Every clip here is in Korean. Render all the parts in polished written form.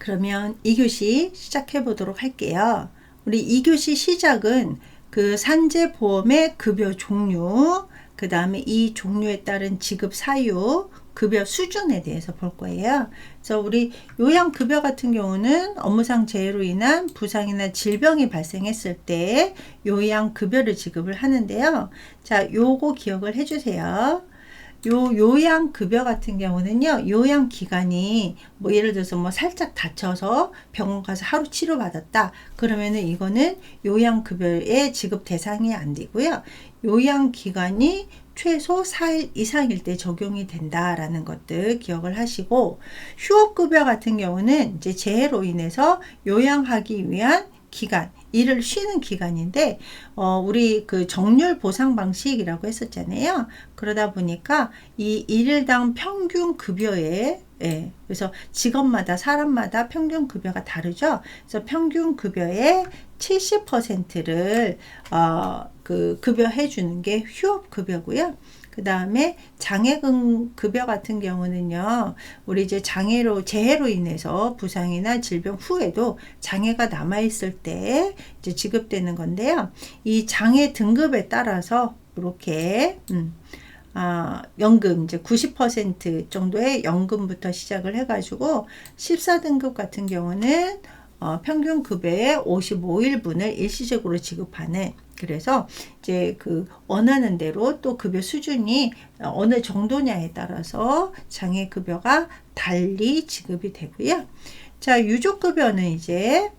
그러면 2교시 시작해 보도록 할게요. 우리 2교시 시작은 그 산재보험의 급여 종류, 그 다음에 이 종류에 따른 지급 사유, 급여 수준에 대해서 볼 거예요. 그래서 우리 요양급여 같은 경우는 업무상 재해로 인한 부상이나 질병이 발생했을 때 요양급여를 지급을 하는데요. 자, 요거 기억을 해주세요. 요양급여 같은 경우는요, 요양기간이 뭐 예를 들어서 뭐 살짝 다쳐서 병원 가서 하루 치료받았다. 그러면은 이거는 요양급여의 지급 대상이 안 되고요. 요양기간이 최소 4일 이상일 때 적용이 된다라는 것들 기억을 하시고, 휴업급여 같은 경우는 이제 재해로 인해서 요양하기 위한 기간, 일을 쉬는 기간인데, 우리 그 정률 보상 방식이라고 했었잖아요. 그러다 보니까 이 일일당 평균 급여에, 그래서 직업마다 사람마다 평균 급여가 다르죠. 그래서 평균 급여의 70%를 그 급여해 주는 게 휴업 급여고요. 그 다음에 장애금 급여 같은 경우는요, 우리 이제 재해로 인해서 부상이나 질병 후에도 장애가 남아있을 때 이제 지급되는 건데요. 이 장애 등급에 따라서 이렇게, 연금, 이제 90% 정도의 연금부터 시작을 해가지고 14등급 같은 경우는 평균 급여의 55일분을 일시적으로 지급하는, 그래서 이제 그 원하는 대로 또 급여 수준이 어느 정도냐에 따라서 장애 급여가 달리 지급이 되고요. 자, 유족급여는 이제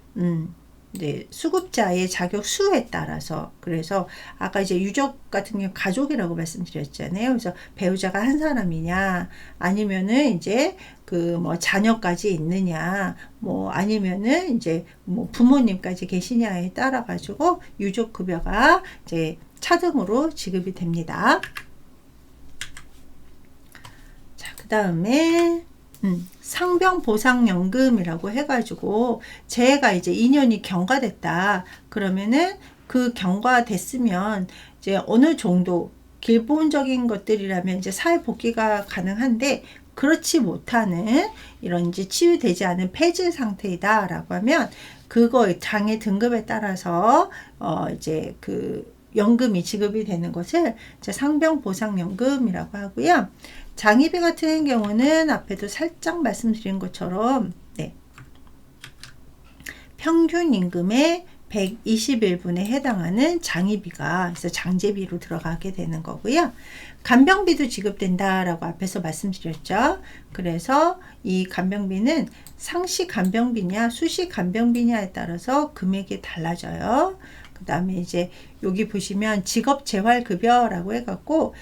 수급자의 자격 수에 따라서, 그래서 아까 이제 유족 같은 경우 가족이라고 말씀드렸잖아요. 그래서 배우자가 한 사람이냐, 아니면은 이제 그 뭐 자녀까지 있느냐, 뭐 아니면은 이제 뭐 부모님까지 계시냐에 따라 가지고 유족 급여가 이제 차등으로 지급이 됩니다. 자, 그 다음에 상병보상연금이라고 해가지고 재해가 이제 2년이 경과됐다. 그러면은 그 경과됐으면 이제 어느 정도 기본적인 것들이라면 이제 사회 복귀가 가능한데, 그렇지 못하는 이런 이제 치유되지 않은 폐질 상태이다라고 하면 그거 장애 등급에 따라서 이제 그 연금이 지급이 되는 것을 이제 상병보상연금이라고 하고요. 장의비 같은 경우는 앞에도 살짝 말씀드린 것처럼 평균 임금의 121분에 해당하는 장의비가 그래서 장제비로 들어가게 되는 거고요. 간병비도 지급된다라고 앞에서 말씀드렸죠. 그래서 이 간병비는 상시 간병비냐 수시 간병비냐에 따라서 금액이 달라져요. 그 다음에 이제 여기 보시면 직업재활급여라고 해갖고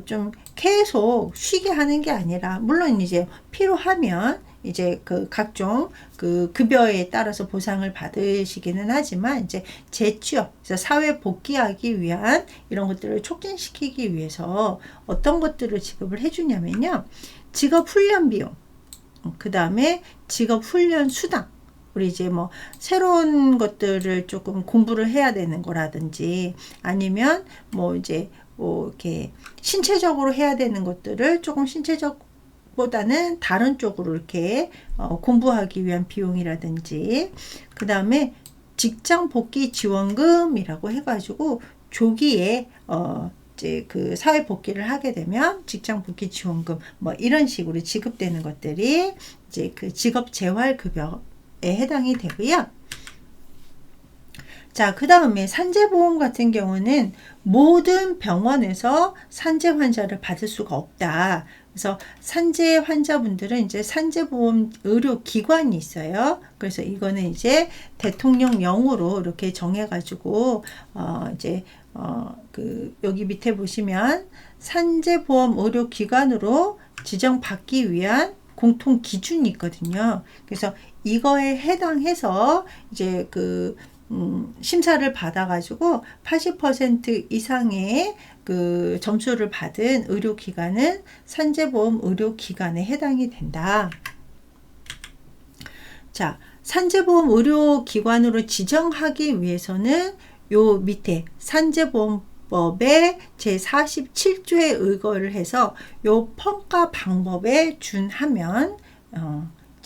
좀 계속 쉬게 하는 게 아니라, 물론 이제 필요하면 이제 그 각종 그 급여에 따라서 보상을 받으시기는 하지만, 이제 재취업, 그래서 사회 복귀하기 위한 이런 것들을 촉진시키기 위해서 어떤 것들을 지급을 해주냐면요, 직업 훈련 비용, 그 다음에 직업 훈련 수당, 우리 이제 뭐 새로운 것들을 조금 공부를 해야 되는 거라든지, 아니면 뭐 이제 뭐 이렇게 신체적으로 해야 되는 것들을 조금 신체적보다는 다른 쪽으로 이렇게 공부하기 위한 비용이라든지, 그 다음에 직장 복귀 지원금이라고 해가지고 조기에 이제 그 사회 복귀를 하게 되면 직장 복귀 지원금 뭐 이런 식으로 지급되는 것들이 이제 그 직업 재활 급여에 해당이 되고요. 자, 그 다음에 산재보험 같은 경우는 모든 병원에서 산재 환자를 받을 수가 없다. 그래서 산재 환자분들은 이제 산재보험 의료기관이 있어요. 그래서 이거는 이제 대통령령으로 이렇게 정해가지고 이제 그 여기 밑에 보시면 산재보험 의료기관으로 지정받기 위한 공통 기준이 있거든요. 그래서 이거에 해당해서 이제 그 심사를 받아가지고 80% 이상의 그 점수를 받은 의료기관은 산재보험 의료기관에 해당이 된다. 자, 산재보험 의료기관으로 지정하기 위해서는 요 밑에 산재보험법의 제47조에 의거를 해서 요 평가 방법에 준하면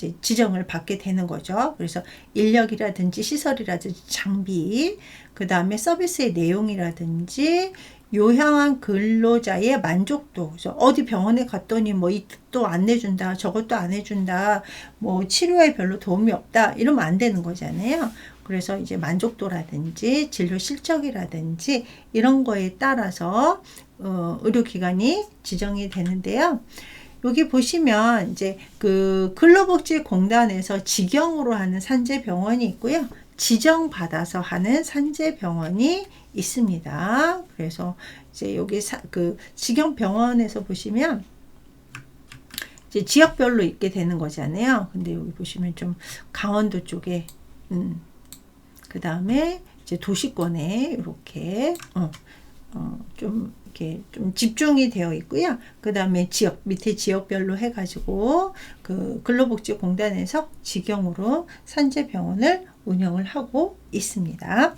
이제 지정을 받게 되는 거죠. 그래서 인력이라든지 시설이라든지 장비, 그 다음에 서비스의 내용이라든지 요양한 근로자의 만족도. 그래서 어디 병원에 갔더니 뭐 이것도 안 내준다, 저것도 안 해준다, 뭐 치료에 별로 도움이 없다, 이러면 안 되는 거잖아요. 그래서 이제 만족도라든지 진료 실적이라든지 이런 거에 따라서 의료기관이 지정이 되는데요. 여기 보시면 이제 그 근로복지공단에서 직영으로 하는 산재병원이 있고요. 지정받아서 하는 산재병원이 있습니다. 그래서 이제 여기 그 직영병원에서 보시면 이제 지역별로 있게 되는 거잖아요. 근데 여기 보시면 좀 강원도 쪽에, 그 다음에 이제 도시권에 이렇게 좀 이렇게 좀 집중이 되어 있고요. 그 다음에 지역 밑에 지역별로 해가지고 그 근로복지공단에서 직영으로 산재병원을 운영을 하고 있습니다.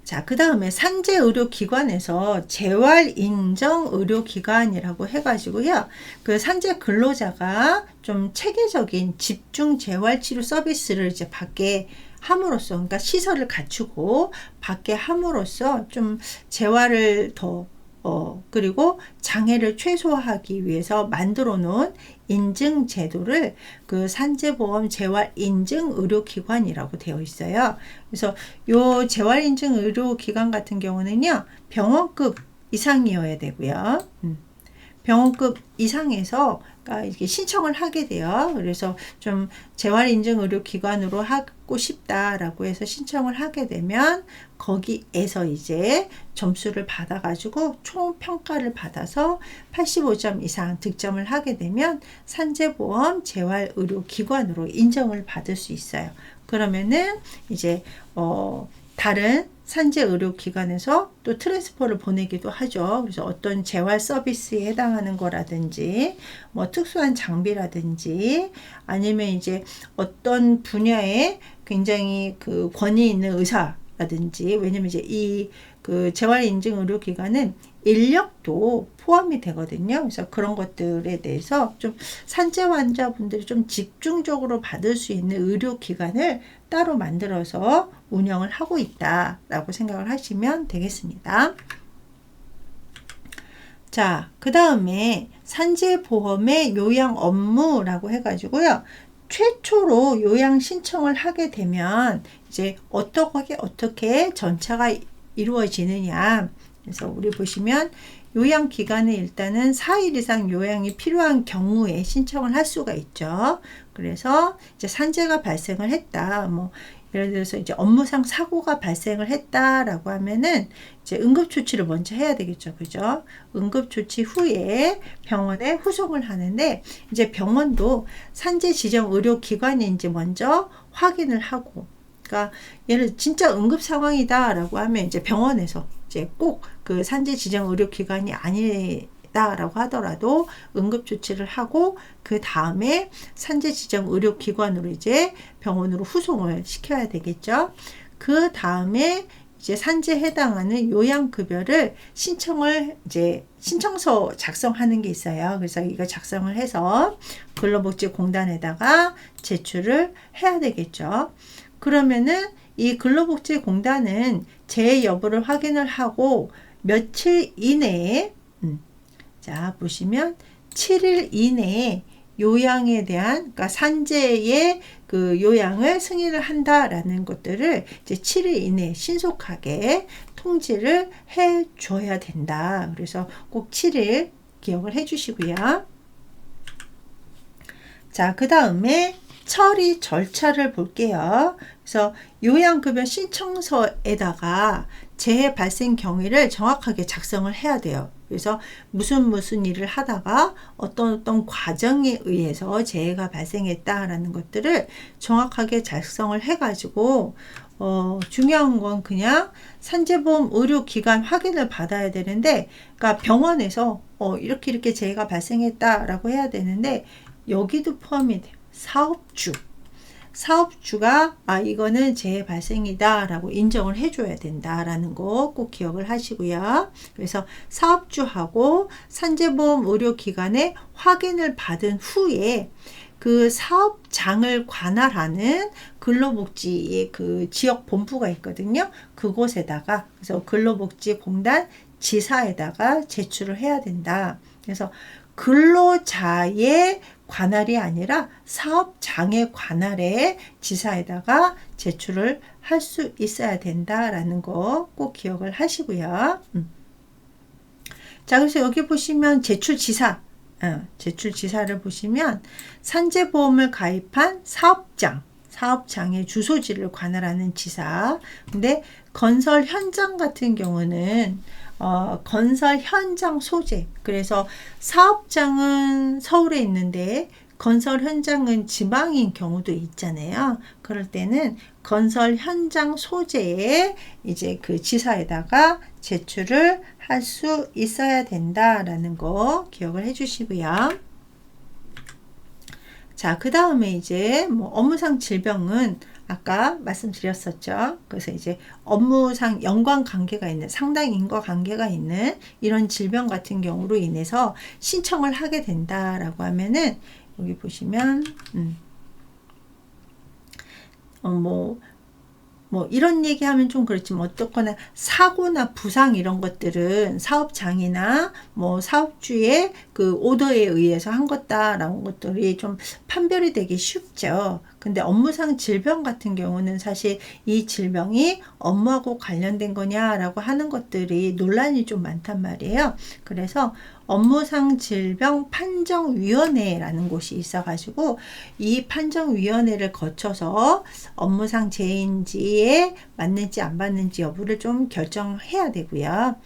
자, 그 다음에 산재의료기관에서 재활인정의료기관이라고 해가지고요. 그 산재 근로자가 좀 체계적인 집중 재활치료 서비스를 이제 받게 함으로써, 그러니까 시설을 갖추고 받게 함으로써 좀 재활을 더 그리고 장애를 최소화하기 위해서 만들어 놓은 인증 제도를 그 산재보험 재활인증의료기관이라고 되어 있어요. 그래서 요 재활인증의료기관 같은 경우는요, 병원급 이상이어야 되고요. 병원급 이상에서 이렇게 신청을 하게 돼요. 그래서 좀 재활인증의료기관으로 하고 싶다라고 해서 신청을 하게 되면 거기에서 이제 점수를 받아가지고 총 평가를 받아서 85점 이상 득점을 하게 되면 산재보험 재활의료기관으로 인정을 받을 수 있어요. 그러면은 이제 다른 산재의료기관에서 또 트랜스퍼를 보내기도 하죠. 그래서 어떤 재활 서비스에 해당하는 거라든지 뭐 특수한 장비라든지 아니면 이제 어떤 분야에 굉장히 그 권위 있는 의사라든지, 왜냐면 이제 이 그 재활인증의료기관은 인력도 포함이 되거든요. 그래서 그런 것들에 대해서 좀 산재 환자분들이 좀 집중적으로 받을 수 있는 의료기관을 따로 만들어서 운영을 하고 있다라고 생각을 하시면 되겠습니다. 자, 그 다음에 산재보험의 요양 업무라고 해가지고요. 최초로 요양 신청을 하게 되면 이제 어떻게 전차가 이루어지느냐. 그래서 우리 보시면 요양기간에 일단은 4일 이상 요양이 필요한 경우에 신청을 할 수가 있죠. 그래서 이제 산재가 발생을 했다. 뭐 예를 들어서 이제 업무상 사고가 발생을 했다라고 하면은 이제 응급조치를 먼저 해야 되겠죠. 그죠? 응급조치 후에 병원에 후송을 하는데, 이제 병원도 산재 지정 의료기관인지 먼저 확인을 하고, 그러니까 예를 진짜 응급 상황이다라고 하면 이제 병원에서 이제 꼭 그 산재 지정 의료기관이 아니다라고 하더라도 응급 조치를 하고 그 다음에 산재 지정 의료기관으로 이제 병원으로 후송을 시켜야 되겠죠. 그 다음에 이제 산재에 해당하는 요양급여를 이제 신청서 작성하는 게 있어요. 그래서 이거 작성을 해서 근로복지공단에다가 제출을 해야 되겠죠. 그러면은 이 근로복지공단은 재해 여부를 확인을 하고 며칠 이내에, 자 보시면 7일 이내에 요양에 대한, 그러니까 산재의 그 요양을 승인을 한다라는 것들을 이제 7일 이내에 신속하게 통지를 해 줘야 된다. 그래서 꼭 7일 기억을 해 주시고요. 자, 그 다음에 처리 절차를 볼게요. 그래서 요양급여 신청서에다가 재해 발생 경위를 정확하게 작성을 해야 돼요. 그래서 무슨 일을 하다가 어떤 과정에 의해서 재해가 발생했다라는 것들을 정확하게 작성을 해가지고 중요한 건 그냥 산재보험 의료기관 확인을 받아야 되는데, 그러니까 병원에서 이렇게 재해가 발생했다라고 해야 되는데 여기도 포함이 돼요. 사업주가 이거는 재해 발생이다 라고 인정을 해줘야 된다라는 거 꼭 기억을 하시고요. 그래서 사업주하고 산재보험 의료기관에 확인을 받은 후에 그 사업장을 관할하는 근로복지의 그 지역 본부가 있거든요. 그곳에다가, 그래서 근로복지공단 지사에다가 제출을 해야 된다. 그래서 근로자의 관할이 아니라 사업장의 관할에 지사에다가 제출을 할 수 있어야 된다라는 거 꼭 기억을 하시고요. 자, 그래서 여기 보시면 제출지사를 보시면 산재보험을 가입한 사업장의 주소지를 관할하는 지사. 근데 건설 현장 같은 경우는 건설 현장 소재. 그래서 사업장은 서울에 있는데 건설 현장은 지방인 경우도 있잖아요. 그럴 때는 건설 현장 소재에 이제 그 지사에다가 제출을 할 수 있어야 된다라는 거 기억을 해 주시고요. 자, 그 다음에 이제 뭐 업무상 질병은 아까 말씀드렸었죠. 그래서 이제 업무상 연관관계가 있는, 상당 인과관계가 있는 이런 질병 같은 경우로 인해서 신청을 하게 된다라고 하면은 여기 보시면 뭐 이런 얘기하면 좀 그렇지만 어떻거나 사고나 부상 이런 것들은 사업장이나 뭐 사업주의 그 오더에 의해서 한 것다라는 것들이 좀 판별이 되기 쉽죠. 근데 업무상 질병 같은 경우는 사실 이 질병이 업무하고 관련된 거냐라고 하는 것들이 논란이 좀 많단 말이에요. 그래서 업무상 질병 판정위원회라는 곳이 있어가지고 이 판정위원회를 거쳐서 업무상 재해인지에 맞는지 안 맞는지 여부를 좀 결정해야 되고요.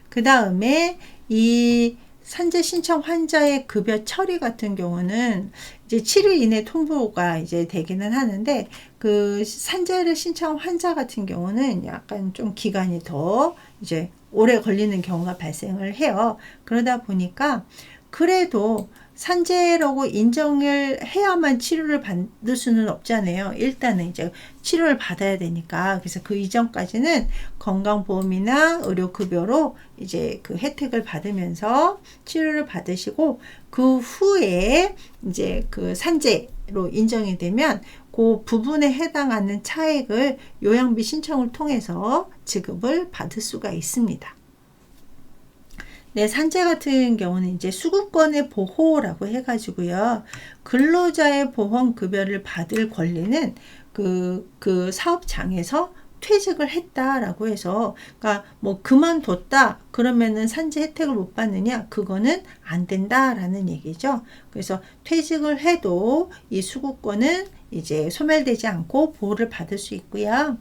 그 다음에 이 산재 신청 환자의 급여 처리 같은 경우는 이제 7일 이내 통보가 이제 되기는 하는데 그 산재를 신청 환자 같은 경우는 약간 좀 기간이 더 이제 오래 걸리는 경우가 발생을 해요. 그러다 보니까 그래도 산재라고 인정을 해야만 치료를 받을 수는 없잖아요. 일단은 이제 치료를 받아야 되니까. 그래서 그 이전까지는 건강보험이나 의료급여로 이제 그 혜택을 받으면서 치료를 받으시고 그 후에 이제 그 산재로 인정이 되면 그 부분에 해당하는 차액을 요양비 신청을 통해서 지급을 받을 수가 있습니다. 네, 산재 같은 경우는 이제 수급권의 보호라고 해가지고요. 근로자의 보험급여를 받을 권리는 그 사업장에서 퇴직을 했다라고 해서, 그러니까 뭐 그만뒀다 그러면은 산재 혜택을 못 받느냐, 그거는 안 된다라는 얘기죠. 그래서 퇴직을 해도 이 수급권은 이제 소멸되지 않고 보호를 받을 수 있고요.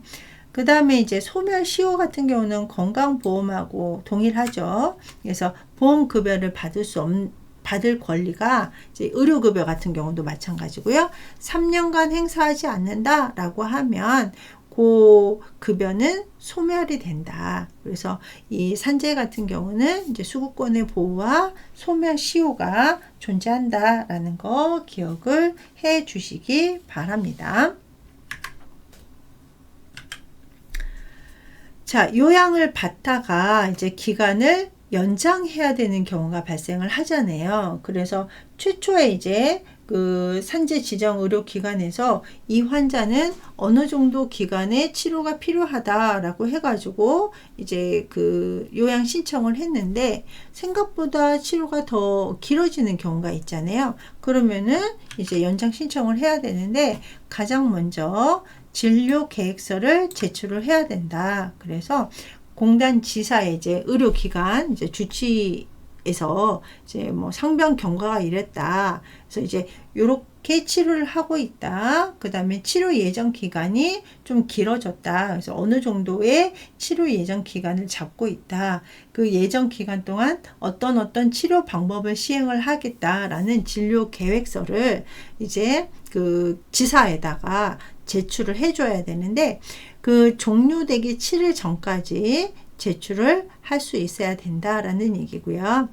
그 다음에 이제 소멸시효 같은 경우는 건강보험하고 동일하죠. 그래서 보험급여를 받을 권리가 이제 의료급여 같은 경우도 마찬가지고요. 3년간 행사하지 않는다라고 하면 그 급여는 소멸이 된다. 그래서 이 산재 같은 경우는 이제 수급권의 보호와 소멸시효가 존재한다라는 거 기억을 해 주시기 바랍니다. 자, 요양을 받다가 이제 기간을 연장해야 되는 경우가 발생을 하잖아요. 그래서 최초에 이제 그 산재 지정 의료기관에서 이 환자는 어느 정도 기간의 치료가 필요하다라고 해가지고 이제 그 요양 신청을 했는데 생각보다 치료가 더 길어지는 경우가 있잖아요. 그러면은 이제 연장 신청을 해야 되는데 가장 먼저 진료 계획서를 제출을 해야 된다. 그래서 공단 지사에 이제 의료기관 이제 주치에서 이제 뭐 상병 경과가 이랬다. 그래서 이제 요렇게 치료를 하고 있다. 그 다음에 치료 예정 기간이 좀 길어졌다. 그래서 어느 정도의 치료 예정 기간을 잡고 있다. 그 예정 기간 동안 어떤 치료 방법을 시행을 하겠다라는 진료 계획서를 이제 그 지사에다가 제출을 해줘야 되는데 그 종료되기 7일 전까지 제출을 할 수 있어야 된다라는 얘기고요.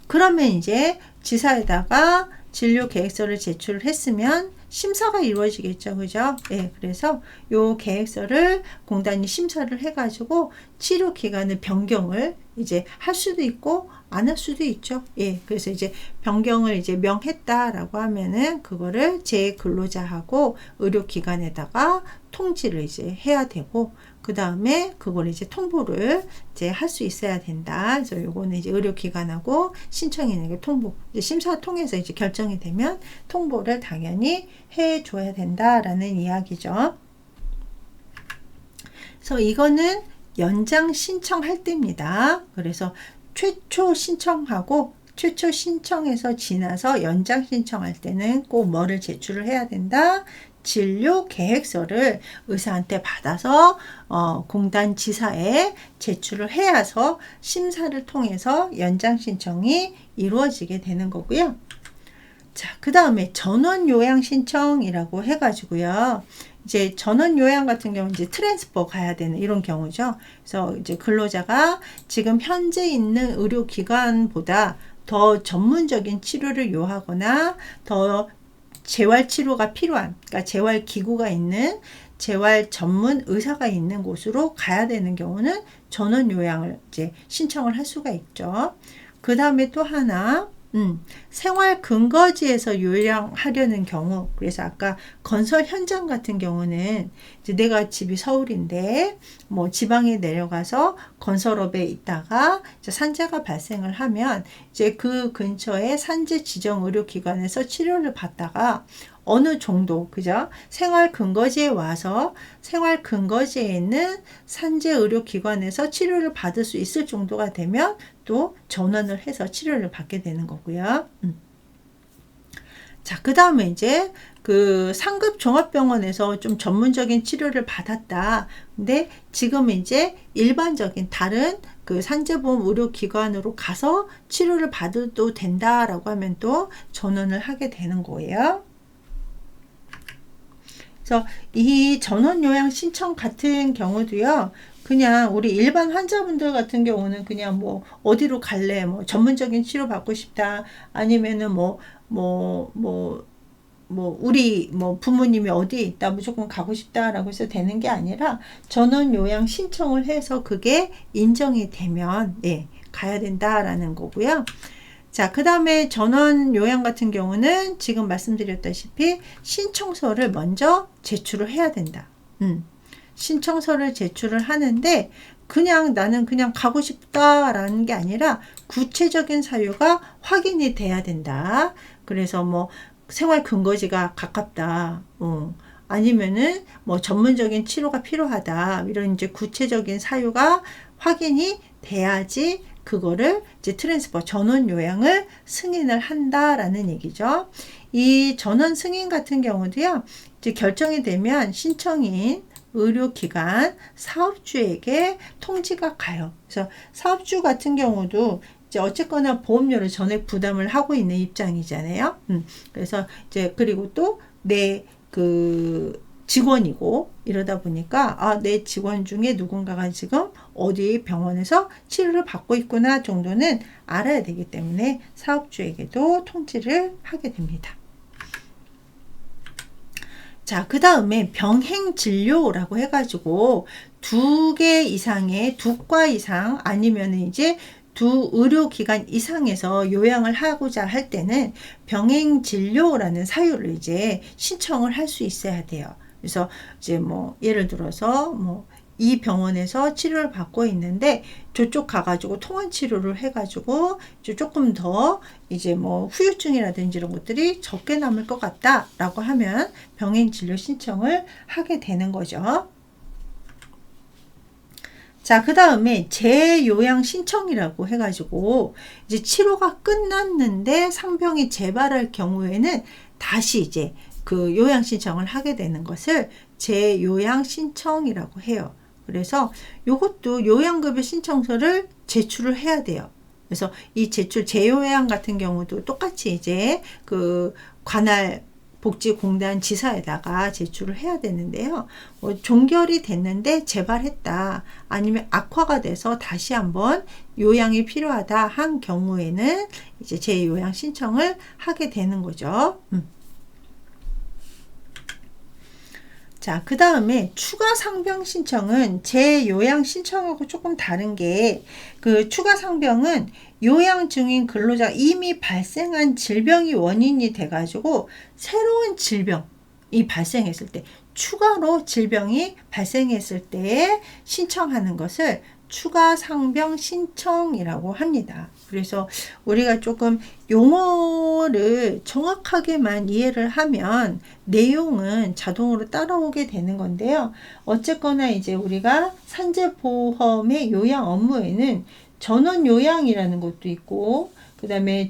그러면 이제 지사에다가 진료 계획서를 제출을 했으면 심사가 이루어지겠죠. 그죠? 예, 그래서 요 계획서를 공단이 심사를 해가지고 치료 기간을 변경을 이제 할 수도 있고 안 할 수도 있죠. 예, 그래서 이제 변경을 이제 명했다라고 하면은 그거를 제 근로자하고 의료기관에다가 통지를 이제 해야 되고, 그 다음에 그걸 이제 통보를 이제 할 수 있어야 된다. 그래서 요거는 이제 의료기관하고 신청인에게 통보, 이제 심사 통해서 이제 결정이 되면 통보를 당연히 해줘야 된다라는 이야기죠. 그래서 이거는 연장 신청할 때입니다. 그래서 최초 신청하고 최초 신청에서 지나서 연장 신청할 때는 꼭 뭐를 제출을 해야 된다? 진료 계획서를 의사한테 받아서 공단 지사에 제출을 해야서 심사를 통해서 연장 신청이 이루어지게 되는 거고요. 자, 그 다음에 전원 요양 신청이라고 해가지고요. 이제 전원 요양 같은 경우는 이제 트랜스퍼 가야 되는 이런 경우죠. 그래서 이제 근로자가 지금 현재 있는 의료기관보다 더 전문적인 치료를 요하거나 더 재활 치료가 필요한, 그러니까 재활 기구가 있는 재활 전문 의사가 있는 곳으로 가야 되는 경우는 전원 요양을 이제 신청을 할 수가 있죠. 그 다음에 또 하나, 생활 근거지에서 요양하려는 경우, 그래서 아까 건설 현장 같은 경우는 이제 내가 집이 서울인데 뭐 지방에 내려가서 건설업에 있다가 이제 산재가 발생을 하면 이제 그 근처에 산재 지정 의료기관에서 치료를 받다가 어느 정도, 그죠? 생활 근거지에 와서 생활 근거지에 있는 산재 의료기관에서 치료를 받을 수 있을 정도가 되면 또 전원을 해서 치료를 받게 되는 거고요. 자, 그 다음에 이제 그 상급 종합병원에서 좀 전문적인 치료를 받았다. 근데 지금 이제 일반적인 다른 그 산재보험 의료기관으로 가서 치료를 받아도 된다라고 하면 또 전원을 하게 되는 거예요. 그래서 이 전원 요양 신청 같은 경우도요, 그냥 우리 일반 환자분들 같은 경우는 그냥 뭐 어디로 갈래, 뭐 전문적인 치료 받고 싶다, 아니면은 우리 뭐 부모님이 어디에 있다 무조건 가고 싶다라고 해서 되는 게 아니라 전원 요양 신청을 해서 그게 인정이 되면 가야 된다라는 거고요. 자, 그 다음에 전원 요양 같은 경우는 지금 말씀드렸다시피 신청서를 먼저 제출을 해야 된다. 신청서를 제출을 하는데 그냥 나는 그냥 가고 싶다라는 게 아니라 구체적인 사유가 확인이 돼야 된다. 그래서 뭐 생활 근거지가 가깝다. 아니면은 뭐 전문적인 치료가 필요하다. 이런 이제 구체적인 사유가 확인이 돼야지 그거를 이제 트랜스퍼 전원 요양을 승인을 한다라는 얘기죠. 이 전원 승인 같은 경우도요, 이제 결정이 되면 신청인 의료기관 사업주에게 통지가 가요. 그래서 사업주 같은 경우도 이제 어쨌거나 보험료를 전액 부담을 하고 있는 입장이잖아요. 그래서 이제 그리고 또 내 그 직원이고 이러다 보니까 내 직원 중에 누군가가 지금 어디 병원에서 치료를 받고 있구나 정도는 알아야 되기 때문에 사업주에게도 통지를 하게 됩니다. 자, 그 다음에 병행 진료라고 해가지고 2개 이상의 2과 이상 아니면 이제 2 의료기관 이상에서 요양을 하고자 할 때는 병행 진료라는 사유를 이제 신청을 할 수 있어야 돼요. 그래서 이제 뭐 예를 들어서 뭐 이 병원에서 치료를 받고 있는데 저쪽 가가지고 통원 치료를 해가지고 조금 더 이제 뭐 후유증이라든지 이런 것들이 적게 남을 것 같다라고 하면 병행 진료 신청을 하게 되는 거죠. 자, 그 다음에 재요양 신청이라고 해가지고 이제 치료가 끝났는데 상병이 재발할 경우에는 다시 이제 그 요양 신청을 하게 되는 것을 재요양 신청이라고 해요. 그래서 이것도 요양급여 신청서를 제출을 해야 돼요. 그래서 이 재요양 같은 경우도 똑같이 이제 그 관할 복지공단 지사에다가 제출을 해야 되는데요. 종결이 됐는데 재발했다, 아니면 악화가 돼서 다시 한번 요양이 필요하다 한 경우에는 이제 재요양 신청을 하게 되는 거죠. 자, 그 다음에 추가 상병 신청은 재요양 신청하고 조금 다른 게, 그 추가 상병은 요양 중인 근로자 이미 발생한 질병이 원인이 돼가지고 새로운 질병이 발생했을 때, 추가로 질병이 발생했을 때 신청하는 것을 추가 상병 신청이라고 합니다. 그래서 우리가 조금 용어를 정확하게만 이해를 하면 내용은 자동으로 따라오게 되는 건데요. 어쨌거나 이제 우리가 산재보험의 요양 업무에는 전원 요양이라는 것도 있고, 그다음에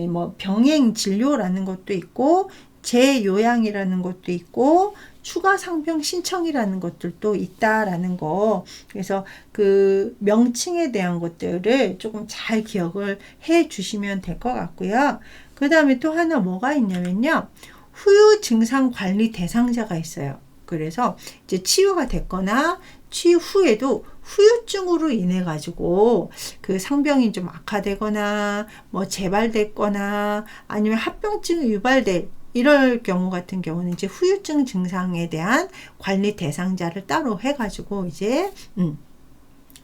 뭐 병행 진료라는 것도 있고, 재요양이라는 것도 있고, 추가 상병 신청이라는 것들도 있다라는 거. 그래서 그 명칭에 대한 것들을 조금 잘 기억을 해 주시면 될 것 같고요. 그 다음에 또 하나 뭐가 있냐면요. 후유 증상 관리 대상자가 있어요. 그래서 이제 치유가 됐거나 치유 후에도 후유증으로 인해 가지고 그 상병이 좀 악화되거나 뭐 재발됐거나 아니면 합병증이 유발될 이럴 경우 같은 경우는 이제 후유증 증상에 대한 관리 대상자를 따로 해가지고 이제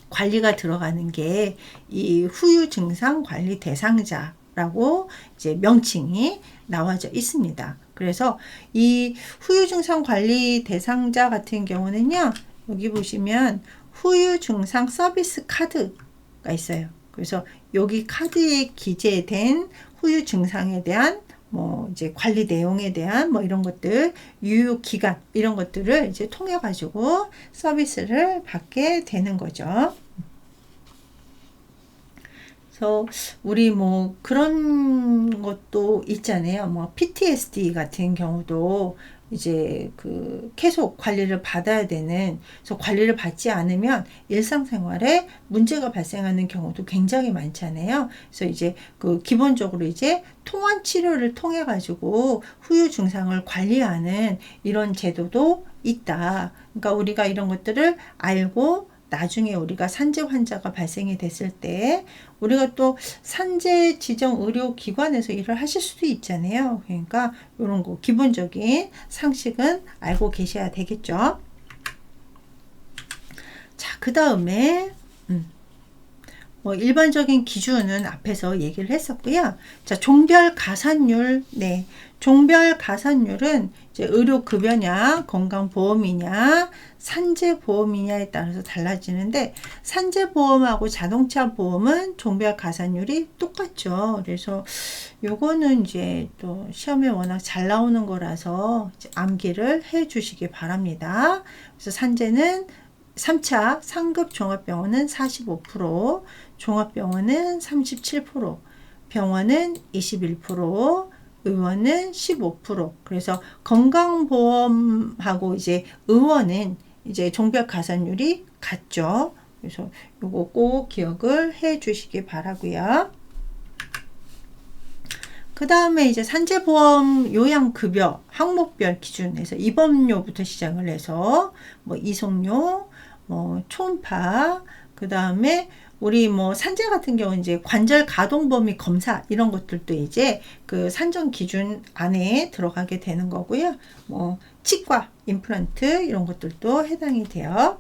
관리가 들어가는 게 이 후유 증상 관리 대상자라고 이제 명칭이 나와져 있습니다. 그래서 이 후유 증상 관리 대상자 같은 경우는요, 여기 보시면 후유 증상 서비스 카드가 있어요. 그래서 여기 카드에 기재된 후유 증상에 대한 뭐 이제 관리 내용에 대한 뭐 이런 것들, 유효 기간 이런 것들을 이제 통해 가지고 서비스를 받게 되는 거죠. 그래서 우리 뭐 그런 것도 있잖아요. 뭐 PTSD 같은 경우도 이제 그 계속 관리를 받아야 되는, 그래서 관리를 받지 않으면 일상생활에 문제가 발생하는 경우도 굉장히 많잖아요. 그래서 이제 그 기본적으로 이제 통원 치료를 통해 가지고 후유 증상을 관리하는 이런 제도도 있다. 그러니까 우리가 이런 것들을 알고 나중에 우리가 산재 환자가 발생이 됐을 때 우리가 또 산재 지정 의료기관에서 일을 하실 수도 있잖아요. 그러니까 이런 거 기본적인 상식은 알고 계셔야 되겠죠. 자, 그 다음에 뭐 일반적인 기준은 앞에서 얘기를 했었고요. 자, 종별 가산율. 네. 종별 가산율은 이제 의료급여냐, 건강보험이냐, 산재보험이냐에 따라서 달라지는데, 산재보험하고 자동차 보험은 종별 가산율이 똑같죠. 그래서 요거는 이제 또 시험에 워낙 잘 나오는 거라서 암기를 해 주시기 바랍니다. 그래서 산재는 3차 상급 종합병원은 45%, 종합병원은 37%, 병원은 21%, 의원은 15%. 그래서 건강보험하고 이제 의원은 이제 종별 가산율이 같죠. 그래서 요거 꼭 기억을 해 주시기 바라고요. 그 다음에 이제 산재보험 요양급여 항목별 기준에서 입원료부터 시작을 해서 뭐 이송료, 뭐 초음파, 그 다음에 우리 뭐 산재 같은 경우 이제 관절 가동 범위 검사 이런 것들도 이제 그 산정 기준 안에 들어가게 되는 거고요. 뭐 치과, 임플란트 이런 것들도 해당이 돼요.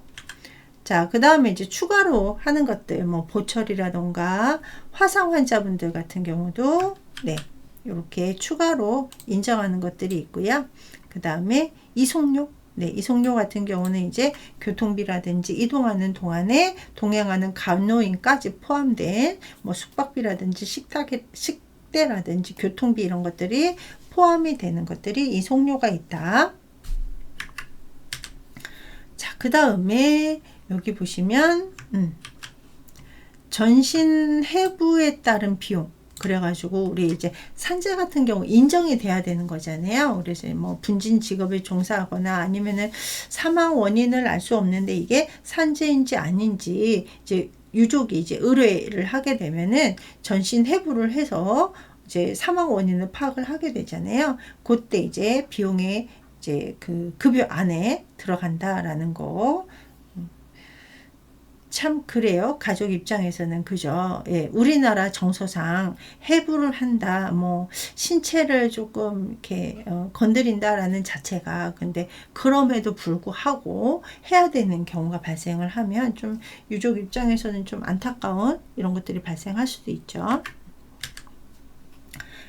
자, 그 다음에 이제 추가로 하는 것들, 뭐 보철이라던가 화상 환자분들 같은 경우도 네, 이렇게 추가로 인정하는 것들이 있고요. 그 다음에 이송료. 네, 이송료 같은 경우는 이제 교통비라든지 이동하는 동안에 동행하는 간호인까지 포함된 뭐 숙박비라든지 식대라든지 교통비 이런 것들이 포함이 되는 것들이 이송료가 있다. 자, 그 다음에 여기 보시면 전신 해부에 따른 비용. 그래가지고 우리 이제 산재 같은 경우 인정이 돼야 되는 거잖아요. 그래서 뭐 분진 직업에 종사하거나 아니면은 사망 원인을 알 수 없는데 이게 산재인지 아닌지 이제 유족이 이제 의뢰를 하게 되면은 전신 해부를 해서 이제 사망 원인을 파악을 하게 되잖아요. 그때 이제 비용에 이제 그 급여 안에 들어간다라는 거. 참 그래요. 가족 입장에서는 그죠. 예, 우리나라 정서상 해부를 한다, 뭐 신체를 조금 이렇게 건드린다라는 자체가 근데 그럼에도 불구하고 해야 되는 경우가 발생을 하면 좀 유족 입장에서는 좀 안타까운 이런 것들이 발생할 수도 있죠.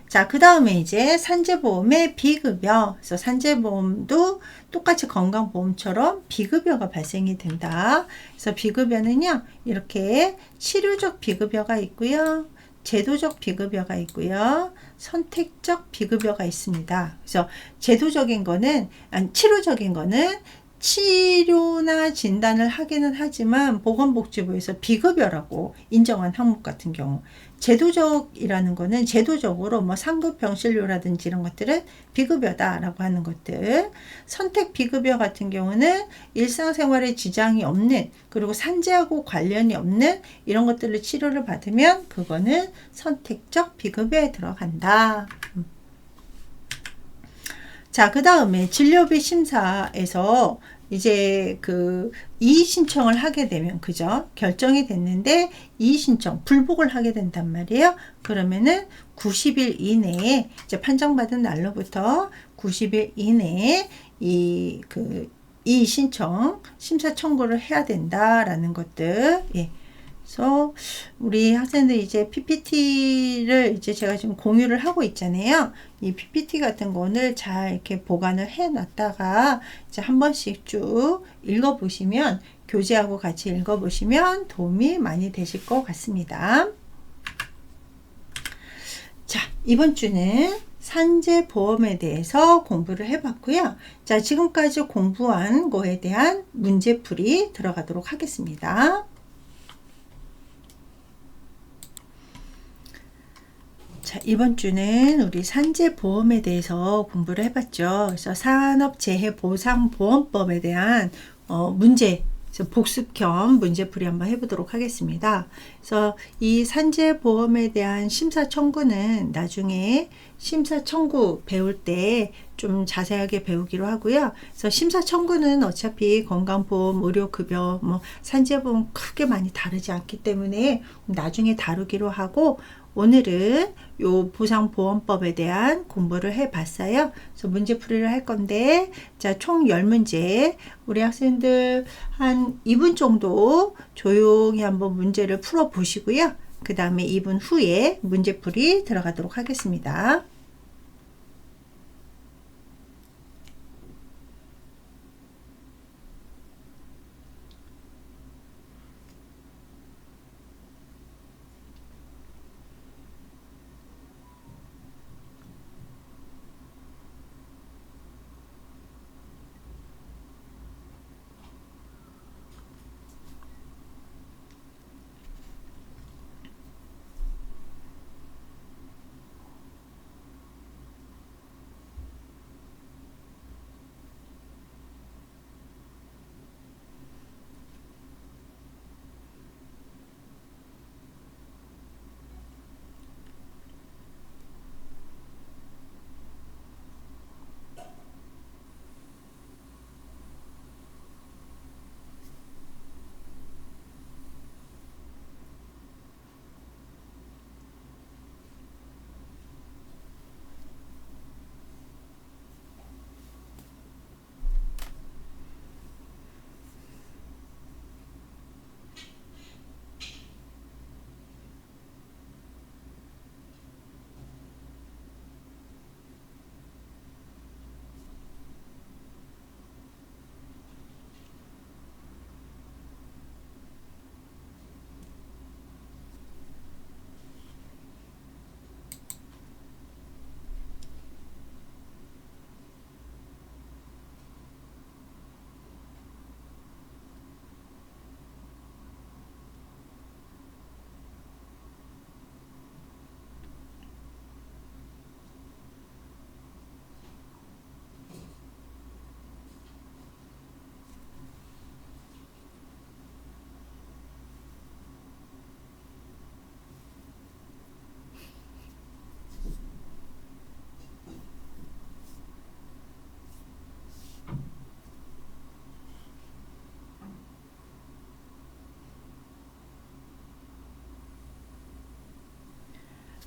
자, 그 다음에 이제 산재보험의 비급여. 그래서 산재보험도 똑같이 건강보험처럼 비급여가 발생이 된다. 그래서 비급여는요, 이렇게 치료적 비급여가 있고요. 제도적 비급여가 있고요. 선택적 비급여가 있습니다. 그래서 제도적인 거는, 아니, 치료적인 거는 치료나 진단을 하기는 하지만 보건복지부에서 비급여라고 인정한 항목 같은 경우, 제도적이라는 거는 제도적으로 뭐 상급 병실료라든지 이런 것들은 비급여다라고 하는 것들, 선택 비급여 같은 경우는 일상생활에 지장이 없는 그리고 산재하고 관련이 없는 이런 것들을 치료를 받으면 그거는 선택적 비급여에 들어간다. 자, 그 다음에 진료비 심사에서 이제 그 이의 신청을 하게 되면, 그죠? 결정이 됐는데 이의 신청 불복을 하게 된단 말이에요. 그러면은 90일 이내에 이제 판정받은 날로부터 90일 이내에 이의 신청 심사 청구를 해야 된다라는 것들. 예. 그래서 우리 학생들 이제 PPT를 이제 제가 지금 공유를 하고 있잖아요. 이 PPT 같은 거는 잘 이렇게 보관을 해 놨다가 이제 한 번씩 쭉 읽어 보시면, 교재하고 같이 읽어 보시면 도움이 많이 되실 것 같습니다. 자, 이번 주는 산재보험에 대해서 공부를 해봤고요. 자, 지금까지 공부한 거에 대한 문제풀이 들어가도록 하겠습니다. 자, 이번 주는 우리 산재보험에 대해서 공부를 해봤죠. 그래서 산업재해보상보험법에 대한 문제, 그래서 복습 겸 문제풀이 한번 해보도록 하겠습니다. 그래서 이 산재보험에 대한 심사 청구는 나중에 심사 청구 배울 때 좀 자세하게 배우기로 하고요. 그래서 심사 청구는 어차피 건강보험, 의료급여, 뭐 산재보험 크게 많이 다르지 않기 때문에 나중에 다루기로 하고, 오늘은 요 보상보험법에 대한 공부를 해봤어요. 그래서 문제풀이를 할 건데, 자, 총 10문제. 우리 학생들 한 2분 정도 조용히 한번 문제를 풀어 보시고요. 그 다음에 2분 후에 문제풀이 들어가도록 하겠습니다.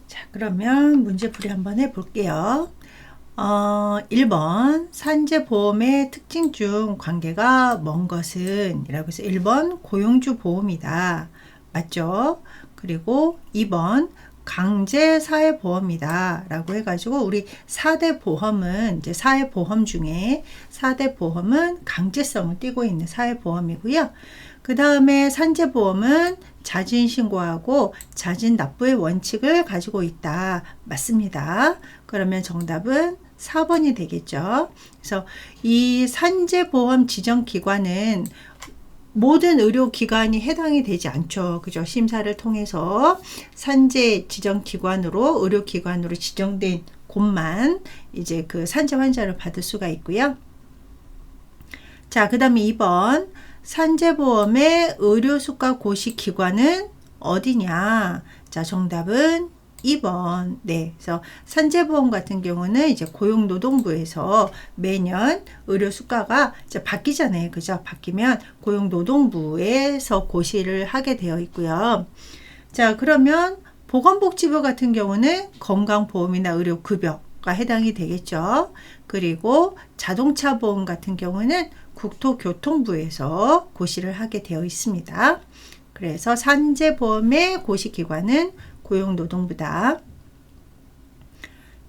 자, 그러면 문제풀이 한번 해볼게요. 1번 산재보험의 특징 중 관계가 먼 것은 이라고 해서 1번 고용주 보험이다. 맞죠? 그리고 2번 강제사회보험이다 라고 해가지고 우리 4대 보험은 이제 사회보험 중에 4대 보험은 강제성을 띠고 있는 사회보험이고요. 그 다음에 산재보험은 자진신고하고 자진납부의 원칙을 가지고 있다. 맞습니다. 그러면 정답은 4번이 되겠죠. 그래서 이 산재보험 지정기관은 모든 의료기관이 해당이 되지 않죠. 그죠? 심사를 통해서 산재 지정기관으로, 의료기관으로 지정된 곳만 이제 그 산재 환자를 받을 수가 있고요. 자, 그 다음에 2번. 산재보험의 의료수가 고시기관은 어디냐? 자, 정답은 2번. 네. 그래서 산재보험 같은 경우는 이제 고용노동부에서 매년 의료수가가 이제 바뀌잖아요. 그죠? 바뀌면 고용노동부에서 고시를 하게 되어 있고요. 자, 그러면 보건복지부 같은 경우는 건강보험이나 의료급여가 해당이 되겠죠. 그리고 자동차보험 같은 경우는 국토교통부에서 고시를 하게 되어 있습니다. 그래서 산재보험의 고시기관은 고용노동부다.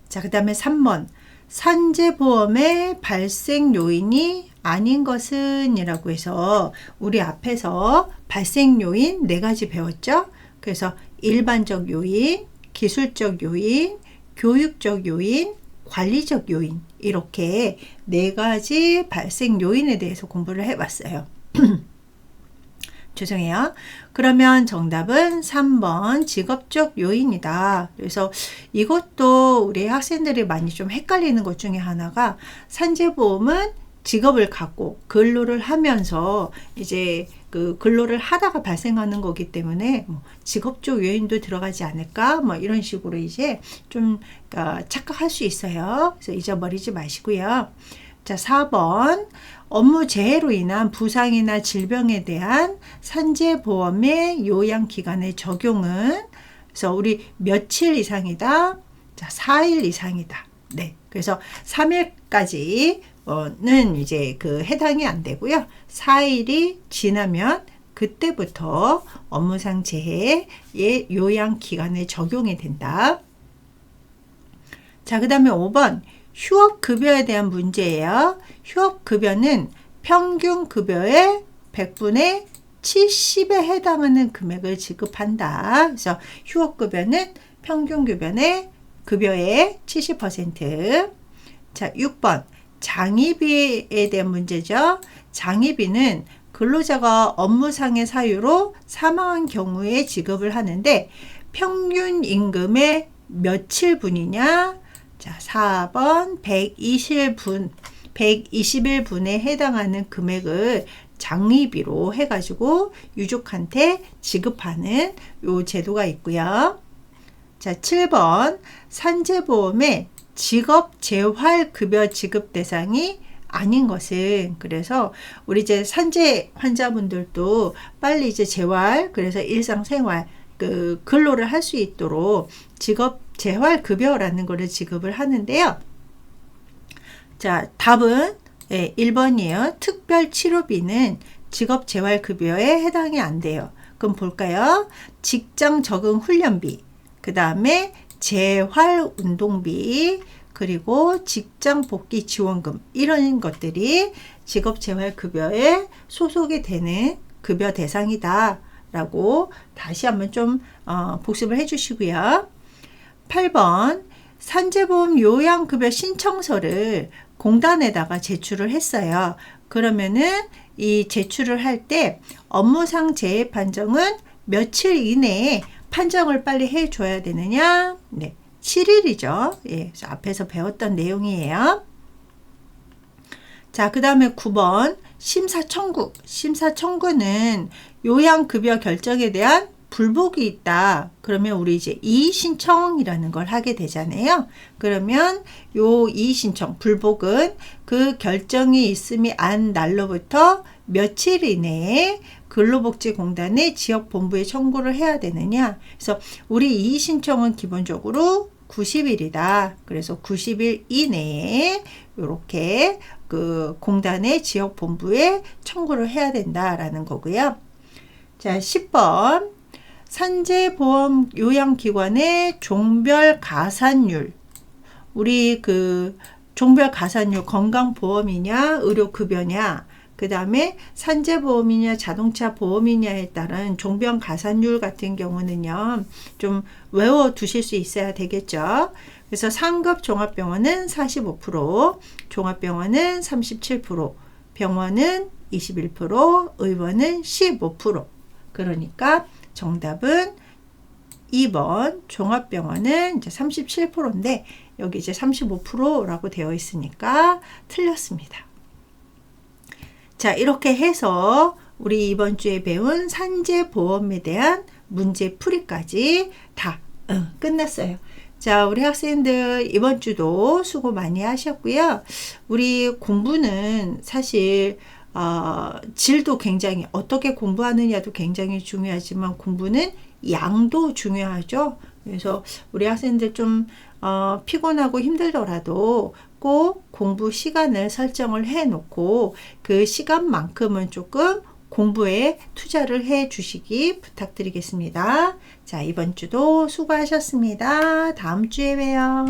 자, 그 다음에 3번. 산재보험의 발생 요인이 아닌 것은 이라고 해서 우리 앞에서 발생 요인 4가지 배웠죠? 그래서 일반적 요인, 기술적 요인, 교육적 요인, 관리적 요인 이렇게 4가지 발생 요인에 대해서 공부를 해봤어요. 죄송해요. 그러면 정답은 3번 직업적 요인이다. 그래서 이것도 우리 학생들이 많이 좀 헷갈리는 것 중에 하나가 산재보험은 직업을 갖고 근로를 하면서 이제 그 근로를 하다가 발생하는 거기 때문에 뭐 직업적 요인도 들어가지 않을까 뭐 이런 식으로 이제 좀 착각할 수 있어요. 그래서 잊어버리지 마시고요. 자, 4번. 업무 재해로 인한 부상이나 질병에 대한 산재보험의 요양기간의 적용은 그래서 우리 며칠 이상이다. 자, 4일 이상이다. 네. 그래서 3일까지는 이제 그 해당이 안 되고요. 4일이 지나면 그때부터 업무상 재해의 요양기간에 적용이 된다. 자, 그 다음에 5번. 휴업급여에 대한 문제예요. 휴업급여는 평균급여의 100분의 70에 해당하는 금액을 지급한다. 그래서 휴업급여는 평균급여의 70%. 자, 6번. 장의비에 대한 문제죠. 장의비는 근로자가 업무상의 사유로 사망한 경우에 지급을 하는데 평균 임금의 며칠분이냐? 자, 4번 121분에 해당하는 금액을 장의비로 해가지고 유족한테 지급하는 요 제도가 있고요. 자, 7번 산재보험의 직업재활급여 지급 대상이 아닌 것은 그래서 우리 이제 산재 환자분들도 빨리 이제 재활 그래서 일상생활 그 근로를 할 수 있도록 직업 재활급여라는 것을 지급을 하는데요. 자, 답은 1번이에요. 특별치료비는 직업재활급여에 해당이 안 돼요. 그럼 볼까요? 직장적응훈련비, 그 다음에 재활운동비, 그리고 직장복귀지원금 이런 것들이 직업재활급여에 소속이 되는 급여 대상이다 라고 다시 한번 좀 복습을 해 주시고요. 8번 산재보험 요양급여 신청서를 공단에다가 제출을 했어요. 그러면은 이 제출을 할 때 업무상 재해 판정은 며칠 이내에 판정을 빨리 해줘야 되느냐? 네, 7일이죠. 예, 앞에서 배웠던 내용이에요. 자, 그 다음에 9번 심사청구. 심사청구는 요양급여 결정에 대한 불복이 있다. 그러면 우리 이제 이의신청이라는 걸 하게 되잖아요. 그러면 요 이의신청, 불복은 그 결정이 있음이 안 날로부터 며칠 이내에 근로복지공단의 지역본부에 청구를 해야 되느냐. 그래서 우리 이의 신청은 기본적으로 90일이다. 그래서 90일 이내에 이렇게 그 공단의 지역본부에 청구를 해야 된다라는 거고요. 자, 10번. 산재보험 요양기관의 종별 가산율. 우리 그 종별 가산율 건강보험이냐 의료급여냐 그 다음에 산재보험이냐 자동차 보험이냐에 따른 종별 가산율 같은 경우는요 좀 외워두실 수 있어야 되겠죠. 그래서 상급 종합병원은 45%, 종합병원은 37%, 병원은 21%, 의원은 15%. 그러니까 정답은 2번 종합병원은 이제 37%인데 여기 이제 35%라고 되어 있으니까 틀렸습니다. 자, 이렇게 해서 우리 이번 주에 배운 산재보험에 대한 문제풀이까지 다 끝났어요. 자, 우리 학생들 이번 주도 수고 많이 하셨고요. 우리 공부는 사실 질도 굉장히 어떻게 공부하느냐도 굉장히 중요하지만 공부는 양도 중요하죠. 그래서 우리 학생들 좀 피곤하고 힘들더라도 꼭 공부 시간을 설정을 해 놓고 그 시간만큼은 조금 공부에 투자를 해 주시기 부탁드리겠습니다. 자, 이번 주도 수고하셨습니다. 다음 주에 봬요.